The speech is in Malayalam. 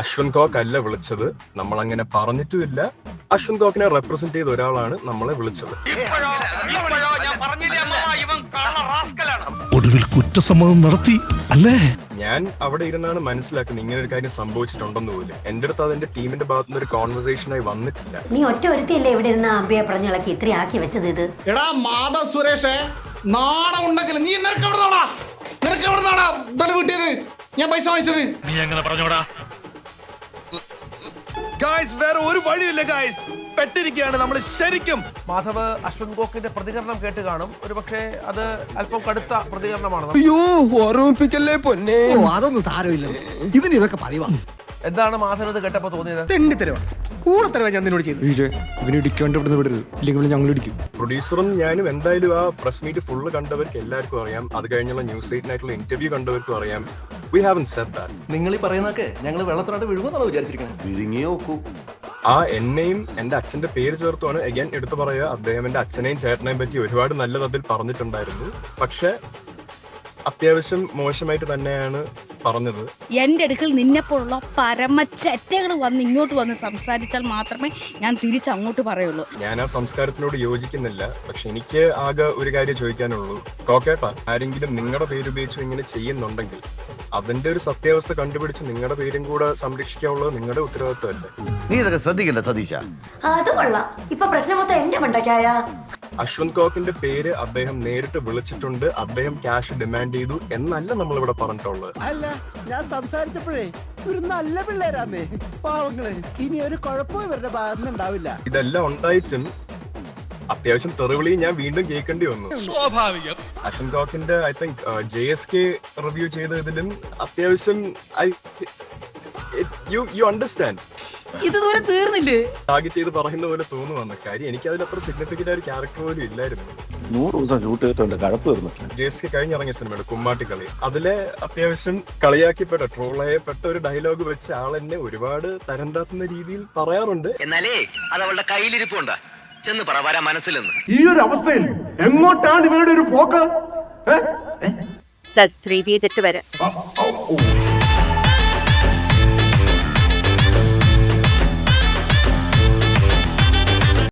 അശ്വന്ത് കോക്ക് അല്ല വിളിച്ചത്, നമ്മൾ അങ്ങനെ പറഞ്ഞിട്ടുമില്ല. അശ്വന്ത് കോക്കിനെ റെപ്രസെന്റ് ചെയ്ത ഒരാളാണ് നമ്മളെ വിളിച്ചത്. ഒടുവിൽ കുറ്റസമ്മതം നടത്തി അല്ലേ? ഞാൻ അവിടെ ഇരുന്നാണ് മനസ്സിലാക്കുന്നത് ഇങ്ങനെ ഒരു കാര്യം സംഭവിച്ചിട്ടുണ്ടെന്ന് പോലും. എന്റെ അടുത്ത് അതെന്റെ ടീമിന്റെ ഭാഗത്തുനിന്ന് ഒരു കോൺവെർസേഷനായി വന്നിട്ടില്ല. നീ ഒറ്റ ഒരുത്തിയല്ലേ ഇവിടെ ഇരുന്ന് അമ്പയെ പറഞ്ഞിളക്കി ഇത്രയും ആക്കി വെച്ചത്? ഇത് എടാ മാധവ് സുരേഷ്, നാണം ഉണ്ടെങ്കിൽ നീ നിനക്ക് വീട്ടിയത് ഞാൻ പൈസ വാങ്ങിച്ചത്. നീ എങ്ങനെ പറഞ്ഞോടാ? വേറെ ഒരു വഴിയില്ല ഗായ്സ്, പെട്ടിരിക്കുകയാണ് നമ്മൾ ശരിക്കും. മാധവ് അശ്വന്ത് ഗോക്കിന്റെ പ്രതികരണം കേട്ട് കാണും. ഒരുപക്ഷെ അത് അല്പം കടുത്ത പ്രതികരണമാണ്. അയ്യോ ഓർമ്മിപ്പിക്കല്ലേ പൊന്നെ. അതൊന്നും സാരമില്ല, ഇവന് ഇതൊക്കെ പറയുവാ. എന്താണ് മാധവ് ഇത് കേട്ടപ്പോ തോന്നിയത്? പ്രൊഡ്യൂസറും ഞാനും എന്തായാലും ആ പ്രസ് മീറ്റ് ഫുള്ള് കണ്ടവർക്ക് എല്ലാവർക്കും അറിയാം. അത് കഴിഞ്ഞുള്ള ന്യൂസ് 8 ഇന്റർവ്യൂ കണ്ടവർക്കും അറിയാം. We haven't said that. നിങ്ങൾ ഈ പറയുന്നതൊക്കെ ഞങ്ങൾ വെള്ളത്തിനായിട്ട് വിഴുമെന്നാണ് വിചാരിച്ചിരിക്കുന്നത്. വിഴുങ്ങിയേ നോക്കൂ. ആ എന്നെയും എന്റെ അച്ഛന്റെ പേര് ചേർത്തുമാണ് അഗൈൻ എടുത്തു പറയുക. അദ്ദേഹം എന്റെ അച്ഛനെയും ചേട്ടനെയും പറ്റി ഒരുപാട് നല്ലത് അതിൽ പറഞ്ഞിട്ടുണ്ടായിരുന്നു. പക്ഷെ അത്യാവശ്യം മോശമായിട്ട് തന്നെയാണ് പറഞ്ഞത്. എന്റെ അടുക്കൽ നിന്നെപ്പോലുള്ള പരമച്ചറ്റകൾ വന്ന് ഇങ്ങോട്ട് വന്ന് സംസാരിച്ചാൽ മാത്രമേ ഞാൻ തിരിച്ചങ്ങോട്ട് പറയുള്ളൂ. ഞാൻ ആ സംസ്കാരത്തിനോട് യോജിക്കുന്നില്ല. പക്ഷെ എനിക്ക് ആകെ ഒരു കാര്യം ചോദിക്കാനുള്ളൂ, കോക്കേട്ട ആരെങ്കിലും നിങ്ങളുടെ പേര് ഉപയോഗിച്ച് ഇങ്ങനെ ചെയ്യുന്നുണ്ടെങ്കിൽ അതിന്റെ ഒരു സത്യാവസ്ഥ കണ്ടുപിടിച്ച് നിങ്ങളുടെ പേരും കൂടെ സംരക്ഷിക്കാനുള്ളത് നിങ്ങളുടെ ഉത്തരവാദിത്വമല്ലേ? നീ ഇതൊക്കെ ശ്രദ്ധിക്കണ്ട സതീശ. അത് കൊള്ളാം. ഇപ്പൊ പ്രശ്നം മൊത്തം എന്റെ മണ്ടക്കായ. അശ്വന്ത് കോക്കിന്റെ പേര് അദ്ദേഹം നേരിട്ട് വിളിച്ചിട്ടുണ്ട്, അദ്ദേഹം ക്യാഷ് ഡിമാൻഡ് ചെയ്തു എന്നല്ല നമ്മളിവിടെ പറഞ്ഞിട്ടുള്ളത്. അല്ല, ഞാൻ സംസാരിച്ചപ്പോഴേ ഒരു നല്ല പിള്ളേരാന്നേ പാവങ്ങള്. ഇനി ഒരു കുഴപ്പവും ഇവരുടെ ഭാഗത്തുനിന്ന് ഉണ്ടാവില്ല. ഇതെല്ലാം ഉണ്ടായിട്ടും അത്യാവശ്യം തെറിവിളി ഞാൻ വീണ്ടും കേൾക്കേണ്ടി വന്നു. സ്വാഭാവികം. അശ്വന്ത് കോക്കിന്റെ ഐ തിങ്ക് JSK റിവ്യൂ ചെയ്തതിലും അത്യാവശ്യം യു അണ്ടർസ്റ്റാൻഡ് ഇതുവരെ തീർന്നില്ലേ? ടാർഗറ്റ് ചെയ്ത് പറയുന്ന പോലെ തോന്നുവന്ന കാര്യം. എനിക്ക് അതിൽ അത്ര സിഗ്നിഫിക്കന്റ് ആയ ഒരു ക്യാരക്ടർ പോലും ഇല്ലായിരുന്നു. 100 ദിവസം ഷൂട്ട് ചെയ്തിട്ടുണ്ട്, കഴപ്പ് വരുന്നു. JSK കഴിഞ്ഞിറങ്ങിയ സിനിമയുടെ കുമ്മാട്ടിക്കളി, അതിലെ അത്യാവശ്യം കളിയാക്കിപ്പെട്ട ട്രോൾ ചെയ്യപ്പെട്ട ഒരു ഡയലോഗ് വെച്ച് ആളെന്നെ ഒരുപാട് തരം താത്തുന്ന രീതിയിൽ പറയാറുണ്ട്. എന്നാലേ അത് അവളുടെ കയ്യിലിരിപ്പുണ്ടാ, ചെന്ന് പറ വരാ മനസ്സിലെന്ന്. ഈ ഒരു അവസ്ഥയിൽ എങ്ങോട്ടാണ് ഇവരുടെ ഒരു പോക്ക്? സബ്സ്ക്രൈബ് ചെയ്തിട്ട് വരാം.